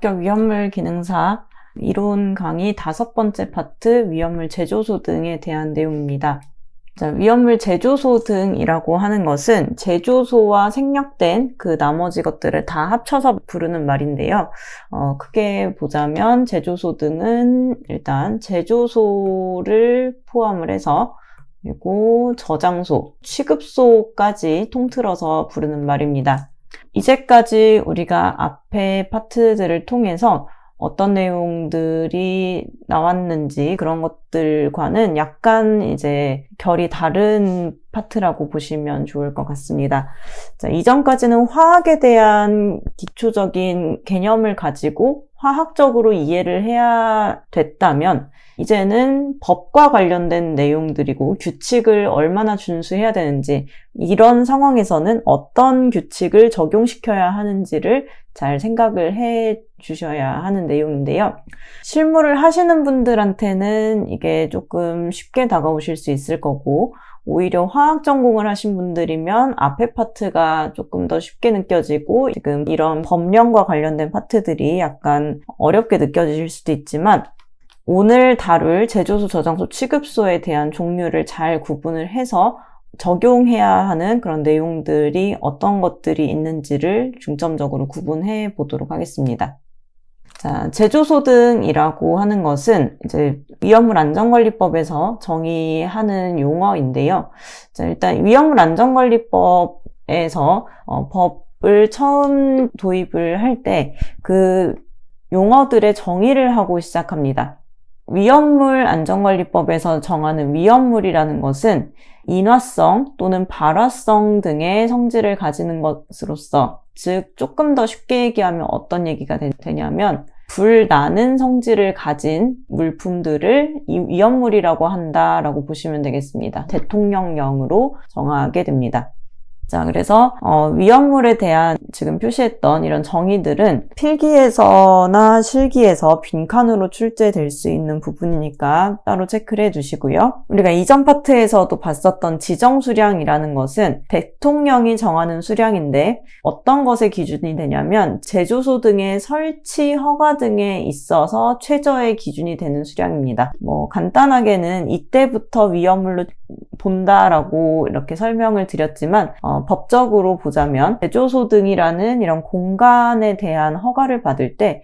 대합격 위험물 기능사 이론 강의 5번째 파트 위험물 제조소 등에 대한 내용입니다. 자, 위험물 제조소 등이라고 하는 것은 제조소와 생략된 그 나머지 것들을 다 합쳐서 부르는 말인데요. 크게 보자면 제조소 등은 일단 제조소를 포함을 해서 그리고 저장소, 취급소까지 통틀어서 부르는 말입니다. 이제까지 우리가 앞에 파트들을 통해서 어떤 내용들이 나왔는지 그런 것들과는 약간 이제 결이 다른 파트라고 보시면 좋을 것 같습니다. 자, 이전까지는 화학에 대한 기초적인 개념을 가지고 화학적으로 이해를 해야 됐다면 이제는 법과 관련된 내용들이고 규칙을 얼마나 준수해야 되는지 이런 상황에서는 어떤 규칙을 적용시켜야 하는지를 잘 생각을 해 주셔야 하는 내용인데요. 실무를 하시는 분들한테는 이게 조금 쉽게 다가오실 수 있을 거고 오히려 화학 전공을 하신 분들이면 앞에 파트가 조금 더 쉽게 느껴지고 지금 이런 법령과 관련된 파트들이 약간 어렵게 느껴지실 수도 있지만 오늘 다룰 제조소, 저장소, 취급소에 대한 종류를 잘 구분을 해서 적용해야 하는 그런 내용들이 어떤 것들이 있는지를 중점적으로 구분해 보도록 하겠습니다. 자, 제조소 등이라고 하는 것은 이제 위험물 안전관리법에서 정의하는 용어인데요. 자, 일단 위험물 안전관리법에서 법을 처음 도입을 할 때 그 용어들의 정의를 하고 시작합니다. 위험물 안전관리법에서 정하는 위험물이라는 것은 인화성 또는 발화성 등의 성질을 가지는 것으로서, 즉 조금 더 쉽게 얘기하면 어떤 얘기가 되냐면 불 나는 성질을 가진 물품들을 이 위험물이라고 한다라고 보시면 되겠습니다. 대통령령으로 정하게 됩니다. 자, 그래서 위험물에 대한 지금 표시했던 이런 정의들은 필기에서나 실기에서 빈칸으로 출제될 수 있는 부분이니까 따로 체크를 해두시고요. 우리가 이전 파트에서도 봤었던 지정수량이라는 것은 대통령이 정하는 수량인데 어떤 것의 기준이 되냐면 제조소 등의 설치 허가 등에 있어서 최저의 기준이 되는 수량입니다. 간단하게는 이때부터 위험물로 본다라고 이렇게 설명을 드렸지만 법적으로 보자면 제조소 등이라는 이런 공간에 대한 허가를 받을 때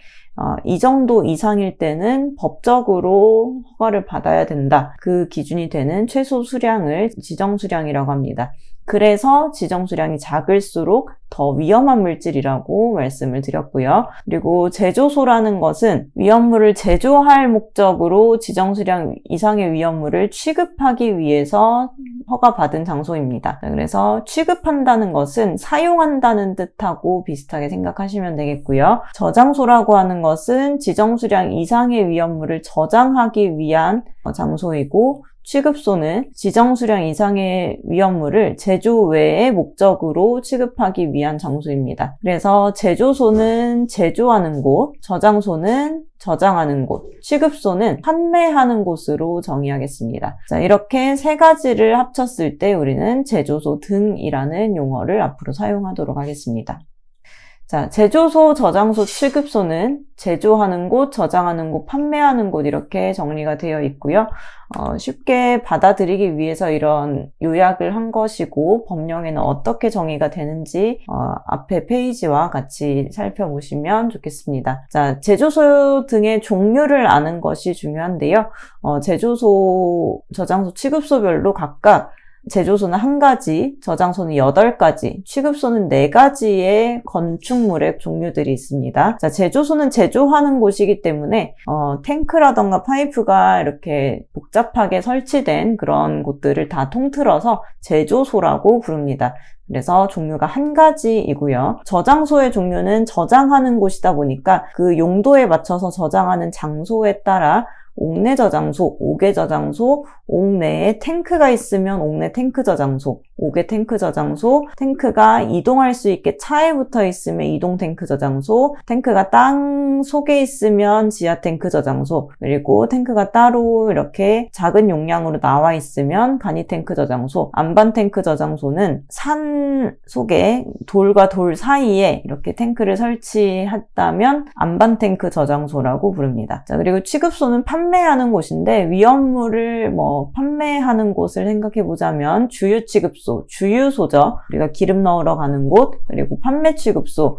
이 정도 이상일 때는 법적으로 허가를 받아야 된다. 그 기준이 되는 최소 수량을 지정수량이라고 합니다. 그래서 지정수량이 작을수록 더 위험한 물질이라고 말씀을 드렸고요. 그리고 제조소라는 것은 위험물을 제조할 목적으로 지정수량 이상의 위험물을 취급하기 위해서 허가받은 장소입니다. 그래서 취급한다는 것은 사용한다는 뜻하고 비슷하게 생각하시면 되겠고요. 저장소라고 하는 것은 지정수량 이상의 위험물을 저장하기 위한 장소이고 취급소는 지정수량 이상의 위험물을 제조 외의 목적으로 취급하기 위한 장소입니다. 그래서 제조소는 제조하는 곳, 저장소는 저장하는 곳, 취급소는 판매하는 곳으로 정의하겠습니다. 자, 이렇게 세 가지를 합쳤을 때 우리는 제조소 등이라는 용어를 앞으로 사용하도록 하겠습니다. 자, 제조소, 저장소, 취급소는 제조하는 곳, 저장하는 곳, 판매하는 곳 이렇게 정리가 되어 있고요. 쉽게 받아들이기 위해서 이런 요약을 한 것이고 법령에는 어떻게 정의가 되는지 앞에 페이지와 같이 살펴보시면 좋겠습니다. 자, 제조소 등의 종류를 아는 것이 중요한데요. 제조소, 저장소, 취급소별로 각각 제조소는 1가지, 저장소는 8가지, 취급소는 4가지의 건축물의 종류들이 있습니다. 자, 제조소는 제조하는 곳이기 때문에 탱크라던가 파이프가 이렇게 복잡하게 설치된 그런 곳들을 다 통틀어서 제조소라고 부릅니다. 그래서 종류가 1가지이고요. 저장소의 종류는 저장하는 곳이다 보니까 그 용도에 맞춰서 저장하는 장소에 따라 옥내 저장소, 옥외 저장소, 옥내에 탱크가 있으면 옥내 탱크 저장소, 옥외 탱크 저장소, 탱크가 이동할 수 있게 차에 붙어 있으면 이동 탱크 저장소, 탱크가 땅 속에 있으면 지하 탱크 저장소, 그리고 탱크가 따로 이렇게 작은 용량으로 나와 있으면 간이 탱크 저장소, 안반 탱크 저장소는 산 속에 돌과 돌 사이에 이렇게 탱크를 설치했다면 안반 탱크 저장소라고 부릅니다. 자, 그리고 취급소는 판매하는 곳인데 위험물을 판매하는 곳을 생각해 보자면 주유 취급소, 주유소죠. 우리가 기름 넣으러 가는 곳, 그리고 판매 취급소,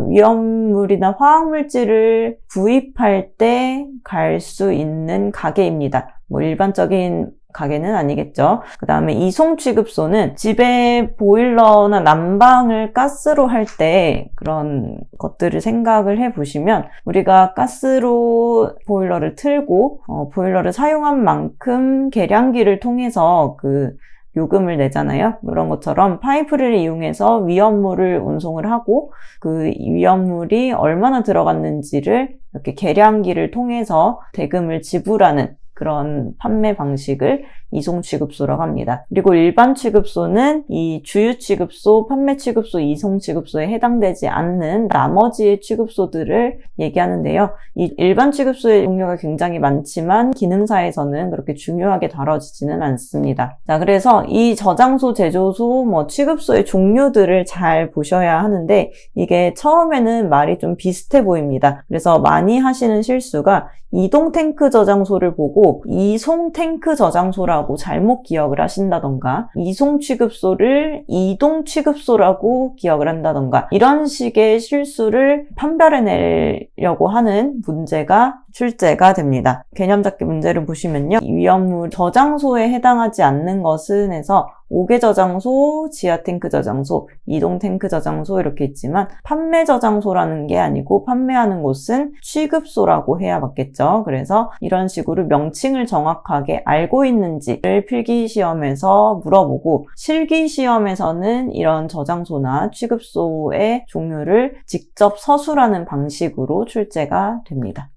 위험물이나 화학물질을 구입할 때 갈 수 있는 가게입니다. 일반적인 가게는 아니겠죠. 그 다음에 이송 취급소는 집에 보일러나 난방을 가스로 할 때 그런 것들을 생각을 해보시면 우리가 가스로 보일러를 틀고 보일러를 사용한 만큼 계량기를 통해서 그 요금을 내잖아요. 그런 것처럼 파이프를 이용해서 위험물을 운송을 하고 그 위험물이 얼마나 들어갔는지를 이렇게 계량기를 통해서 대금을 지불하는 그런 판매 방식을 이송 취급소라고 합니다. 그리고 일반 취급소는 이 주유 취급소, 판매 취급소, 이송 취급소에 해당되지 않는 나머지의 취급소들을 얘기하는데요. 이 일반 취급소의 종류가 굉장히 많지만 기능사에서는 그렇게 중요하게 다뤄지지는 않습니다. 자, 그래서 이 저장소, 제조소, 취급소의 종류들을 잘 보셔야 하는데 이게 처음에는 말이 좀 비슷해 보입니다. 그래서 많이 하시는 실수가 이동 탱크 저장소를 보고 이송 탱크 저장소라고 잘못 기억을 하신다던가 이송 취급소를 이동 취급소라고 기억을 한다던가 이런 식의 실수를 판별해내려고 하는 문제가 출제가 됩니다. 개념 잡기 문제를 보시면요. 위험물 저장소에 해당하지 않는 것은 해서 옥외 저장소, 지하 탱크 저장소, 이동 탱크 저장소 이렇게 있지만 판매 저장소라는 게 아니고 판매하는 곳은 취급소라고 해야 맞겠죠. 그래서 이런 식으로 명칭을 정확하게 알고 있는지를 필기시험에서 물어보고 실기시험에서는 이런 저장소나 취급소의 종류를 직접 서술하는 방식으로 출제가 됩니다.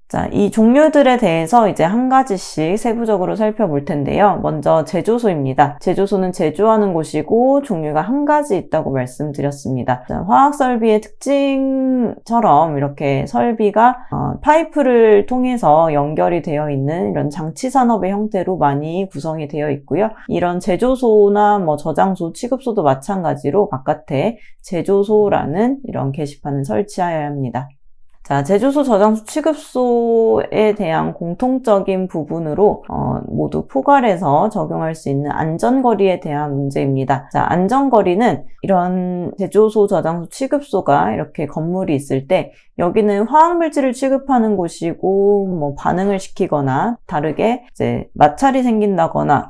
자, 이 종류들에 대해서 이제 한 가지씩 세부적으로 살펴볼 텐데요. 먼저 제조소입니다. 제조소는 제조하는 곳이고 종류가 한 가지 있다고 말씀드렸습니다. 자, 화학설비의 특징처럼 이렇게 설비가 파이프를 통해서 연결이 되어 있는 이런 장치산업의 형태로 많이 구성이 되어 있고요. 이런 제조소나 저장소, 취급소도 마찬가지로 바깥에 제조소라는 이런 게시판을 설치하여야 합니다. 자, 제조소, 저장소, 취급소에 대한 공통적인 부분으로 모두 포괄해서 적용할 수 있는 안전거리에 대한 문제입니다. 자, 안전거리는 이런 제조소, 저장소, 취급소가 이렇게 건물이 있을 때 여기는 화학물질을 취급하는 곳이고 반응을 시키거나 다르게 이제 마찰이 생긴다거나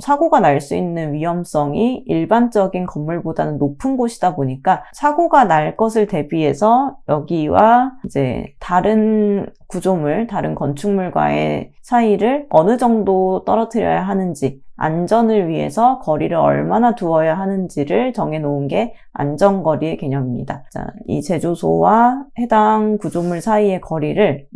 사고가 날 수 있는 위험성이 일반적인 건물보다는 높은 곳이다 보니까 사고가 날 것을 대비해서 여기와 이제 다른 구조물, 다른 건축물과의 사이를 어느 정도 떨어뜨려야 하는지, 안전을 위해서 거리를 얼마나 두어야 하는지를 정해놓은 게 안전거리의 개념입니다. 자, 이 제조소와 해당 구조물 사이의 거리를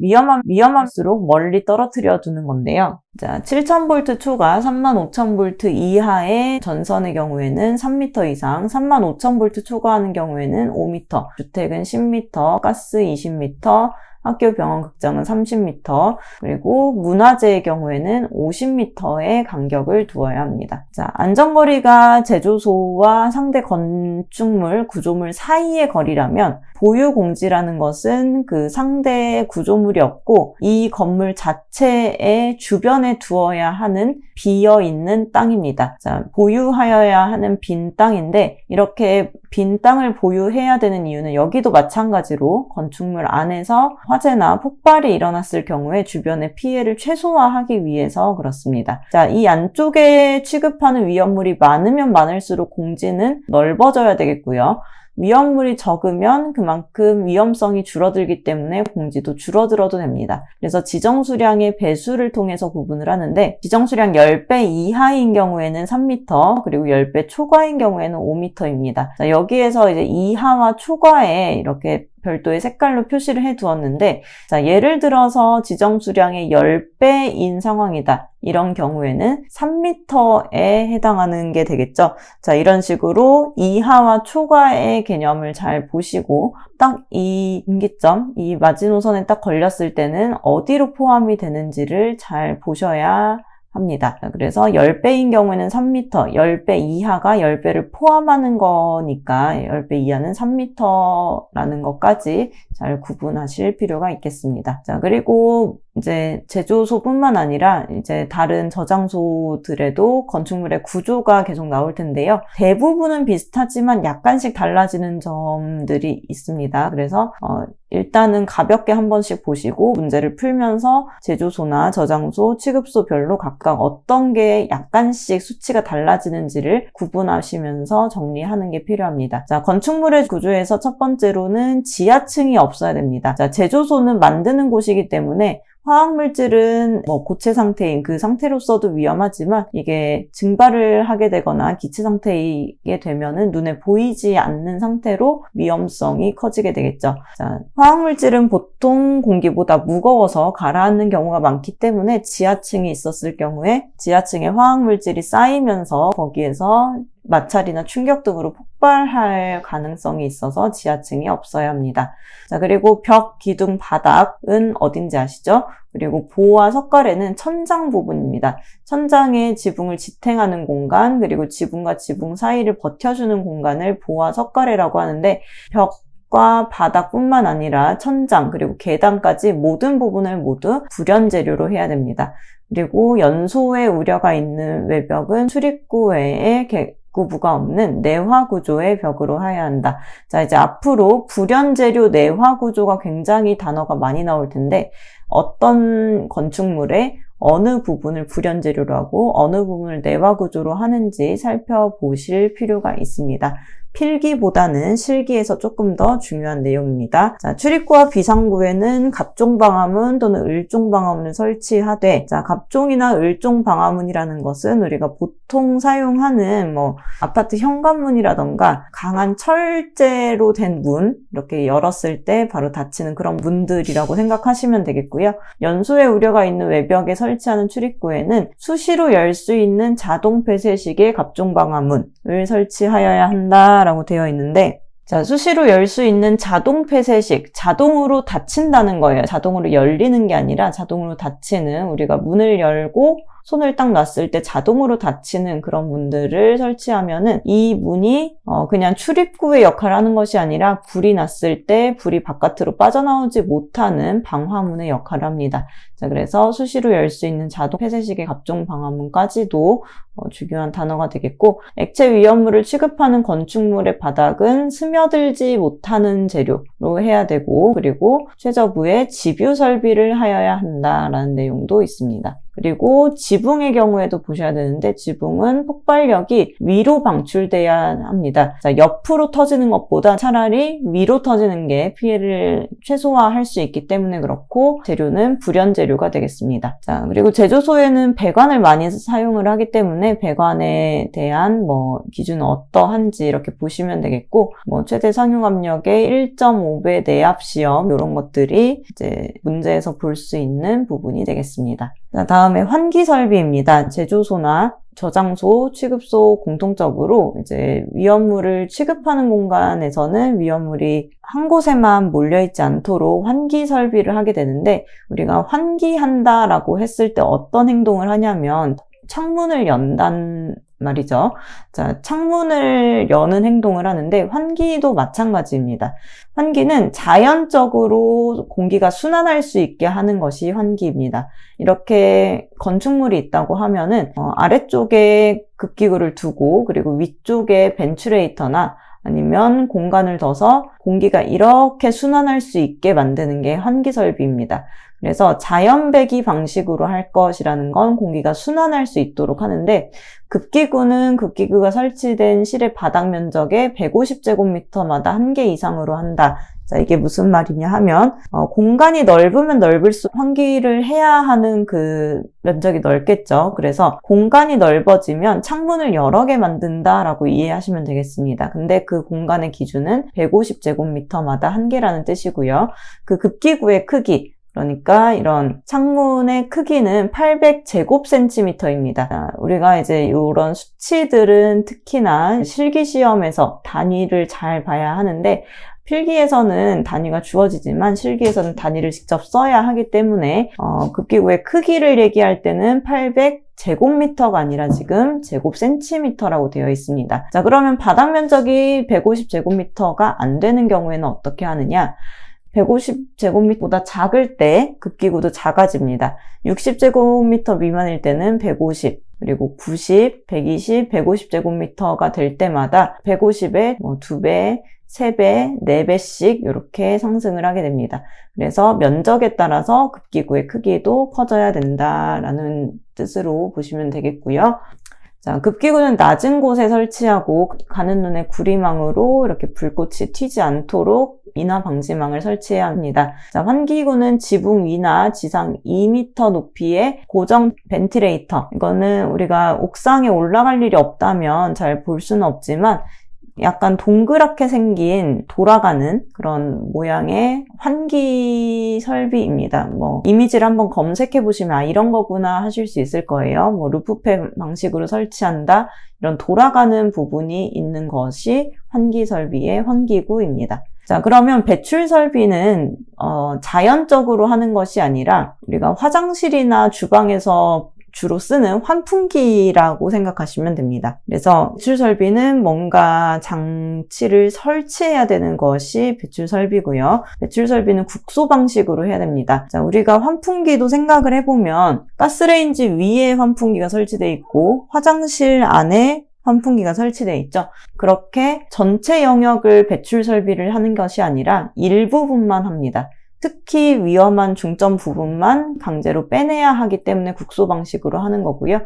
위험할수록 멀리 떨어뜨려 두는 건데요. 자, 7000V 초과 35000V 이하의 전선의 경우에는 3m 이상, 35000V 초과하는 경우에는 5m, 주택은 10m, 가스 20m, 학교, 병원, 극장은 30m, 그리고 문화재의 경우에는 50m의 간격을 두어야 합니다. 자, 안전거리가 제조소와 상대 건축물, 구조물 사이의 거리라면 보유공지라는 것은 그 상대 구조물이 없고 이 건물 자체의 주변에 두어야 하는 비어있는 땅입니다. 자, 보유하여야 하는 빈 땅인데 이렇게 빈 땅을 보유해야 되는 이유는 여기도 마찬가지로 건축물 안에서 화재나 폭발이 일어났을 경우에 주변의 피해를 최소화하기 위해서 그렇습니다. 자, 이 안쪽에 취급하는 위험물이 많으면 많을수록 공지는 넓어져야 되겠고요. 위험물이 적으면 그만큼 위험성이 줄어들기 때문에 공지도 줄어들어도 됩니다. 그래서 지정수량의 배수를 통해서 구분을 하는데 지정수량 10배 이하인 경우에는 3m, 그리고 10배 초과인 경우에는 5m입니다. 자, 여기에서 이제 이하와 초과에 이렇게 별도의 색깔로 표시를 해 두었는데, 자, 예를 들어서 지정 수량의 10배인 상황이다. 이런 경우에는 3m에 해당하는 게 되겠죠. 자, 이런 식으로 이하와 초과의 개념을 잘 보시고 딱 이 분기점, 이 마지노선에 딱 걸렸을 때는 어디로 포함이 되는지를 잘 보셔야 합니다. 그래서 10배인 경우에는 3m, 10배 이하가 10배를 포함하는 거니까 10배 이하는 3m라는 것까지 잘 구분하실 필요가 있겠습니다. 자, 그리고 이제 제조소뿐만 아니라 이제 다른 저장소들에도 건축물의 구조가 계속 나올 텐데요. 대부분은 비슷하지만 약간씩 달라지는 점들이 있습니다. 그래서 일단은 가볍게 한 번씩 보시고 문제를 풀면서 제조소나 저장소, 취급소별로 각각 어떤 게 약간씩 수치가 달라지는지를 구분하시면서 정리하는 게 필요합니다. 자, 건축물의 구조에서 첫 번째로는 지하층이 없어야 됩니다. 자, 제조소는 만드는 곳이기 때문에 화학물질은 고체 상태인 그 상태로서도 위험하지만 이게 증발을 하게 되거나 기체 상태이게 되면은 눈에 보이지 않는 상태로 위험성이 커지게 되겠죠. 자, 화학물질은 보통 공기보다 무거워서 가라앉는 경우가 많기 때문에 지하층이 있었을 경우에 지하층에 화학물질이 쌓이면서 거기에서 마찰이나 충격 등으로 폭발할 가능성이 있어서 지하층이 없어야 합니다. 자, 그리고 벽, 기둥, 바닥은 어딘지 아시죠? 그리고 보와 석가래는 천장 부분입니다. 천장에 지붕을 지탱하는 공간, 그리고 지붕과 지붕 사이를 버텨주는 공간을 보와 석가래라고 하는데, 벽과 바닥뿐만 아니라 천장, 그리고 계단까지 모든 부분을 모두 불연 재료로 해야 됩니다. 그리고 연소의 우려가 있는 외벽은 출입구 외에 구부가 없는 내화 구조의 벽으로 해야 한다. 자, 이제 앞으로 불연 재료 내화 구조가 굉장히 단어가 많이 나올 텐데 어떤 건축물의 어느 부분을 불연 재료로 하고 어느 부분을 내화 구조로 하는지 살펴보실 필요가 있습니다. 필기보다는 실기에서 조금 더 중요한 내용입니다. 자, 출입구와 비상구에는 갑종 방화문 또는 을종 방화문을 설치하되, 자, 갑종이나 을종 방화문이라는 것은 우리가 보통 사용하는 아파트 현관문이라던가 강한 철제로 된 문, 이렇게 열었을 때 바로 닫히는 그런 문들이라고 생각하시면 되겠고요. 연소의 우려가 있는 외벽에 설치하는 출입구에는 수시로 열 수 있는 자동 폐쇄식의 갑종 방화문을 설치하여야 한다 라고 되어 있는데, 자, 수시로 열 수 있는 자동 폐쇄식, 자동으로 닫힌다는 거예요. 자동으로 열리는 게 아니라 자동으로 닫히는, 우리가 문을 열고 손을 딱 놨을 때 자동으로 닫히는 그런 문들을 설치하면은 이 문이 그냥 출입구의 역할을 하는 것이 아니라 불이 났을 때 불이 바깥으로 빠져나오지 못하는 방화문의 역할을 합니다. 자, 그래서 수시로 열 수 있는 자동 폐쇄식의 갑종 방화문까지도 중요한 단어가 되겠고, 액체 위험물을 취급하는 건축물의 바닥은 스며들지 못하는 재료로 해야 되고, 그리고 최저부에 집유 설비를 하여야 한다라는 내용도 있습니다. 그리고 지붕의 경우에도 보셔야 되는데, 지붕은 폭발력이 위로 방출돼야 합니다. 자, 옆으로 터지는 것보다 차라리 위로 터지는 게 피해를 최소화할 수 있기 때문에 그렇고, 재료는 불연 재료가 되겠습니다. 자, 그리고 제조소에는 배관을 많이 사용을 하기 때문에 배관에 대한 기준은 어떠한지 이렇게 보시면 되겠고, 최대 상용 압력의 1.5배 내압 시험, 이런 것들이 이제 문제에서 볼 수 있는 부분이 되겠습니다. 자, 다음에 환기 설비입니다. 제조소나 저장소, 취급소 공통적으로 이제 위험물을 취급하는 공간에서는 위험물이 한 곳에만 몰려있지 않도록 환기 설비를 하게 되는데, 우리가 환기한다라고 했을 때 어떤 행동을 하냐면 창문을 연단 말이죠. 자, 창문을 여는 행동을 하는데 환기도 마찬가지입니다. 환기는 자연적으로 공기가 순환할 수 있게 하는 것이 환기입니다. 이렇게 건축물이 있다고 하면은 아래쪽에 급기구를 두고 그리고 위쪽에 벤츄레이터나 아니면 공간을 둬서 공기가 이렇게 순환할 수 있게 만드는 게 환기 설비입니다. 그래서 자연 배기 방식으로 할 것이라는 건 공기가 순환할 수 있도록 하는데, 급기구는 급기구가 설치된 실의 바닥 면적의 150제곱미터마다 1개 이상으로 한다. 자, 이게 무슨 말이냐 하면 공간이 넓으면 넓을수록 환기를 해야 하는 그 면적이 넓겠죠. 그래서 공간이 넓어지면 창문을 여러 개 만든다라고 이해하시면 되겠습니다. 근데 그 공간의 기준은 150제곱미터마다 1개라는 뜻이고요. 그 급기구의 크기, 그러니까 이런 창문의 크기는 800제곱센티미터입니다. 우리가 이제 이런 수치들은 특히나 실기시험에서 단위를 잘 봐야 하는데, 필기에서는 단위가 주어지지만 실기에서는 단위를 직접 써야 하기 때문에 급기구의 크기를 얘기할 때는 800제곱미터가 아니라 지금 제곱센티미터라고 되어 있습니다. 자, 그러면 바닥 면적이 150제곱미터가 안 되는 경우에는 어떻게 하느냐? 150제곱미터보다 작을 때 급기구도 작아집니다. 60제곱미터 미만일 때는 150, 그리고 90, 120, 150제곱미터가 될 때마다 150에 2배, 3배, 4배씩 이렇게 상승을 하게 됩니다. 그래서 면적에 따라서 급기구의 크기도 커져야 된다라는 뜻으로 보시면 되겠고요. 자, 급기구는 낮은 곳에 설치하고 가는 눈에 구리망으로 이렇게 불꽃이 튀지 않도록 인화 방지망을 설치해야 합니다. 자, 환기구는 지붕 위나 지상 2m 높이의 고정 벤틸레이터. 이거는 우리가 옥상에 올라갈 일이 없다면 잘 볼 수는 없지만 약간 동그랗게 생긴 돌아가는 그런 모양의 환기 설비입니다. 이미지를 한번 검색해 보시면 이런 거구나 하실 수 있을 거예요. 루프팬 방식으로 설치한다. 이런 돌아가는 부분이 있는 것이 환기 설비의 환기구입니다. 자, 그러면 배출 설비는 자연적으로 하는 것이 아니라 우리가 화장실이나 주방에서 주로 쓰는 환풍기라고 생각하시면 됩니다. 그래서 배출 설비는 뭔가 장치를 설치해야 되는 것이 배출 설비고요. 배출 설비는 국소 방식으로 해야 됩니다. 자, 우리가 환풍기도 생각을 해보면 가스레인지 위에 환풍기가 설치되어 있고 화장실 안에 환풍기가 설치되어 있죠. 그렇게 전체 영역을 배출 설비를 하는 것이 아니라 일부분만 합니다. 특히 위험한 중점 부분만 강제로 빼내야 하기 때문에 국소 방식으로 하는 거고요.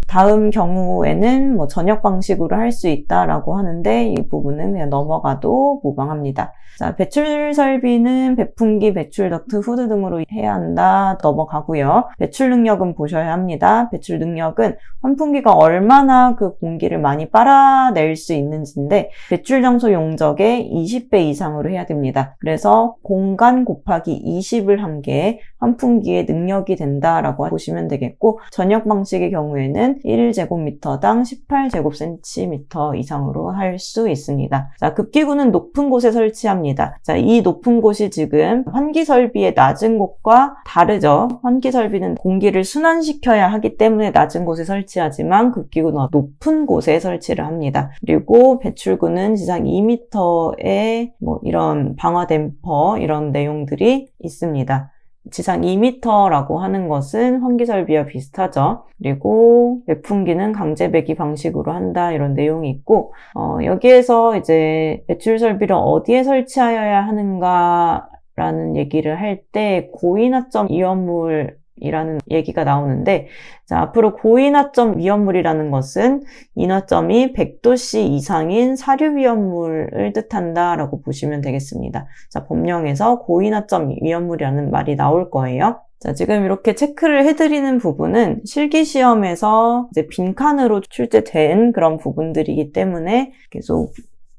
다음 경우에는 전역 방식으로 할 수 있다라고 하는데 이 부분은 그냥 넘어가도 무방합니다. 자, 배출 설비는 배풍기, 배출 덕트, 후드 등으로 해야 한다. 넘어가고요. 배출 능력은 보셔야 합니다. 배출 능력은 환풍기가 얼마나 그 공기를 많이 빨아낼 수 있는지인데 배출 장소 용적의 20배 이상으로 해야 됩니다. 그래서 공간 곱하기 20을 한 게 환풍기의 능력이 된다라고 보시면 되겠고, 전역 방식의 경우에는 1제곱미터당 18제곱센티미터 이상으로 할 수 있습니다. 자, 급기구는 높은 곳에 설치합니다. 자, 이 높은 곳이 지금 환기 설비의 낮은 곳과 다르죠. 환기 설비는 공기를 순환시켜야 하기 때문에 낮은 곳에 설치하지만 급기구는 높은 곳에 설치를 합니다. 그리고 배출구는 지상 2m의 이런 방화 댐퍼 이런 내용들이 있습니다. 지상 2m라고 하는 것은 환기 설비와 비슷하죠. 그리고 배풍기는 강제 배기 방식으로 한다 이런 내용이 있고, 여기에서 이제 배출 설비를 어디에 설치하여야 하는가라는 얘기를 할 때 고인화점 위험물이라는 얘기가 나오는데, 자, 앞으로 고인화점 위험물이라는 것은 인화점이 100도씨 이상인 사류 위험물을 뜻한다라고 보시면 되겠습니다. 자, 법령에서 고인화점 위험물이라는 말이 나올 거예요. 자, 지금 이렇게 체크를 해드리는 부분은 실기시험에서 이제 빈칸으로 출제된 그런 부분들이기 때문에 계속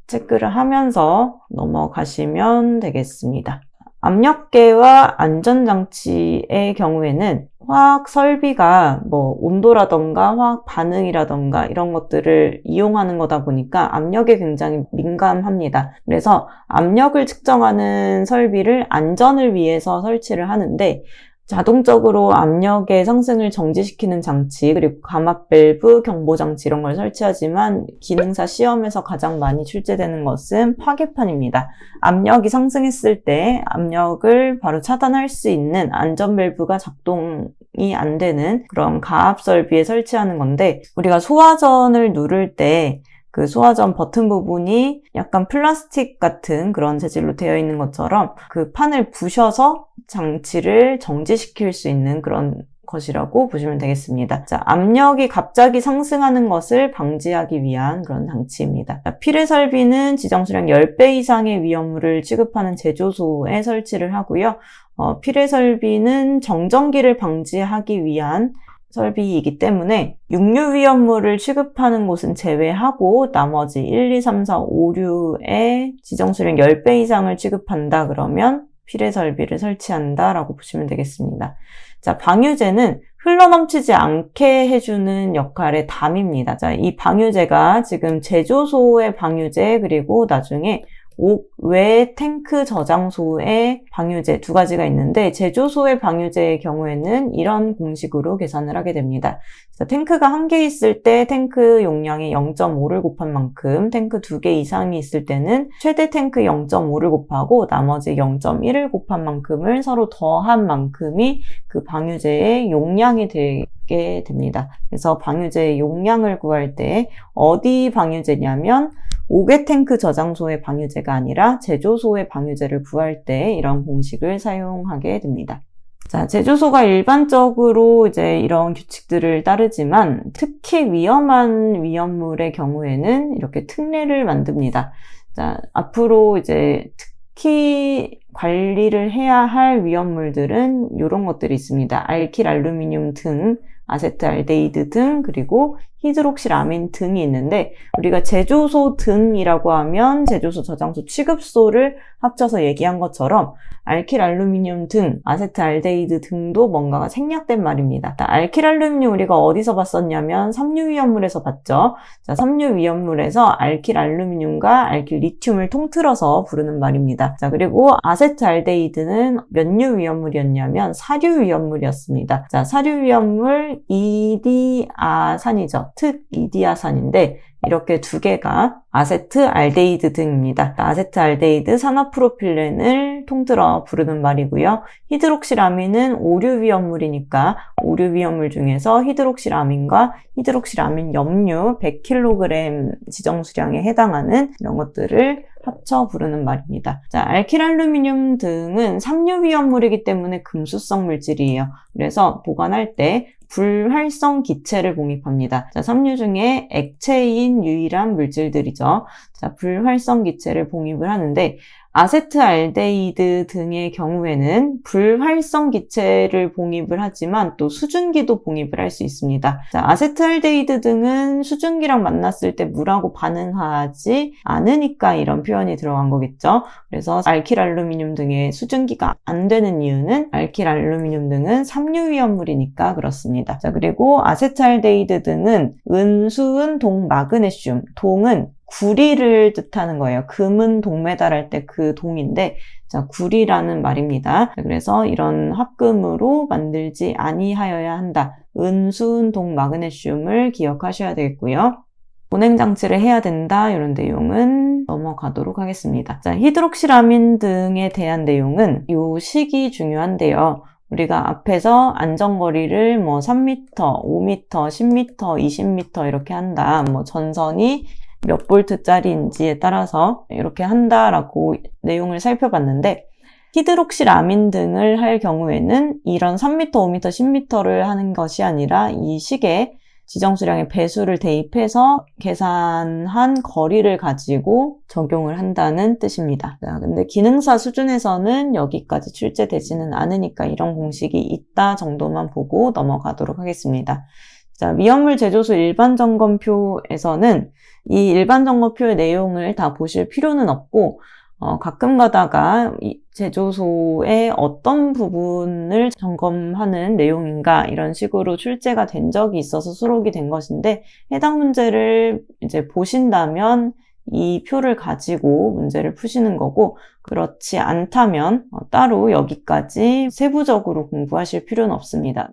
체크를 하면서 넘어가시면 되겠습니다. 압력계와 안전장치의 경우에는 화학 설비가 온도라던가 화학 반응이라던가 이런 것들을 이용하는 거다 보니까 압력에 굉장히 민감합니다. 그래서 압력을 측정하는 설비를 안전을 위해서 설치를 하는데, 자동적으로 압력의 상승을 정지시키는 장치, 그리고 감압 밸브, 경보 장치 이런 걸 설치하지만 기능사 시험에서 가장 많이 출제되는 것은 파괴판입니다. 압력이 상승했을 때 압력을 바로 차단할 수 있는 안전 밸브가 작동이 안 되는 그런 가압 설비에 설치하는 건데, 우리가 소화전을 누를 때 그 소화전 버튼 부분이 약간 플라스틱 같은 그런 재질로 되어 있는 것처럼 그 판을 부셔서 장치를 정지시킬 수 있는 그런 것이라고 보시면 되겠습니다. 자, 압력이 갑자기 상승하는 것을 방지하기 위한 그런 장치입니다. 피레설비는 지정수량 10배 이상의 위험물을 취급하는 제조소에 설치를 하고요. 피레설비는 정전기를 방지하기 위한 설비이기 때문에 육류 위험물을 취급하는 곳은 제외하고 나머지 1, 2, 3, 4, 5, 6의 지정수량 10배 이상을 취급한다 그러면 피레설비를 설치한다 라고 보시면 되겠습니다. 자, 방유제는 흘러넘치지 않게 해주는 역할의 담입니다. 자, 이 방유제가 지금 제조소의 방유제 그리고 나중에 옥외 탱크 저장소의 방유제 두 가지가 있는데 제조소의 방유제의 경우에는 이런 공식으로 계산을 하게 됩니다. 탱크가 1개 있을 때 탱크 용량이 0.5를 곱한 만큼, 탱크 2개 이상이 있을 때는 최대 탱크 0.5를 곱하고 나머지 0.1을 곱한 만큼을 서로 더한 만큼이 그 방유제의 용량이 되게 됩니다. 그래서 방유제의 용량을 구할 때 어디 방유제냐면 5개 탱크 저장소의 방유제가 아니라 제조소의 방유제를 구할 때 이런 공식을 사용하게 됩니다. 자, 제조소가 일반적으로 이제 이런 규칙들을 따르지만 특히 위험한 위험물의 경우에는 이렇게 특례를 만듭니다. 자, 앞으로 이제 특히 관리를 해야 할 위험물들은 이런 것들이 있습니다. 알킬 알루미늄 등, 아세트알데히드 등, 그리고 히드록실아민 등이 있는데 우리가 제조소 등이라고 하면 제조소, 저장소, 취급소를 합쳐서 얘기한 것처럼 알킬 알루미늄 등, 아세트알데히드 등도 뭔가가 생략된 말입니다. 알킬 알루미늄 우리가 어디서 봤었냐면 섬유 위험물에서 봤죠. 자, 섬유 위험물에서 알킬 알루미늄과 알킬 리튬을 통틀어서 부르는 말입니다. 자, 그리고 아세트알데히드는 몇류 위험물이었냐면 사류 위험물이었습니다. 자, 사류 위험물 이디아산이죠. 특 이디아산인데 이렇게 두 개가 아세트알데히드 등입니다. 아세트알데히드 산화프로필렌을 통틀어 부르는 말이고요. 히드록실아민은 오류 위험물이니까 오류 위험물 중에서 히드록실아민과 히드록실아민 염류 100kg 지정수량에 해당하는 이런 것들을 합쳐 부르는 말입니다. 자, 알킬알루미늄 등은 삼류 위험물이기 때문에 금수성 물질이에요. 그래서 보관할 때 불활성 기체를 봉입합니다. 자, 섬유 중에 액체인 유일한 물질들이죠. 자, 불활성 기체를 봉입을 하는데 아세트알데히드 등의 경우에는 불활성 기체를 봉입을 하지만 또 수증기도 봉입을 할 수 있습니다. 자, 아세트알데히드 등은 수증기랑 만났을 때 물하고 반응하지 않으니까 이런 표현이 들어간 거겠죠. 그래서 알킬알루미늄 등의 수증기가 안 되는 이유는 알킬알루미늄 등은 삼류 위험물이니까 그렇습니다. 자, 그리고 아세트알데히드 등은 은수은 동마그네슘, 동은 구리를 뜻하는 거예요. 금은 동메달 때 그 동인데, 자, 구리라는 말입니다. 그래서 이런 합금으로 만들지 아니하여야 한다. 은수은 동마그네슘을 기억하셔야 되겠고요. 보냉장치를 해야 된다. 이런 내용은 넘어가도록 하겠습니다. 자, 히드록실아민 등에 대한 내용은 이 식이 중요한데요. 우리가 앞에서 안전거리를 3m, 5m, 10m, 20m 이렇게 한다. 전선이 몇 볼트짜리인지에 따라서 이렇게 한다라고 내용을 살펴봤는데 히드록실아민 등을 할 경우에는 이런 3m, 5m, 10m를 하는 것이 아니라 이 식에 지정수량의 배수를 대입해서 계산한 거리를 가지고 적용을 한다는 뜻입니다. 자, 근데 기능사 수준에서는 여기까지 출제되지는 않으니까 이런 공식이 있다 정도만 보고 넘어가도록 하겠습니다. 자, 위험물 제조소 일반점검표에서는 이 일반점검표의 내용을 다 보실 필요는 없고 가끔 가다가 이 제조소의 어떤 부분을 점검하는 내용인가 이런 식으로 출제가 된 적이 있어서 수록이 된 것인데 해당 문제를 이제 보신다면 이 표를 가지고 문제를 푸시는 거고 그렇지 않다면 따로 여기까지 세부적으로 공부하실 필요는 없습니다.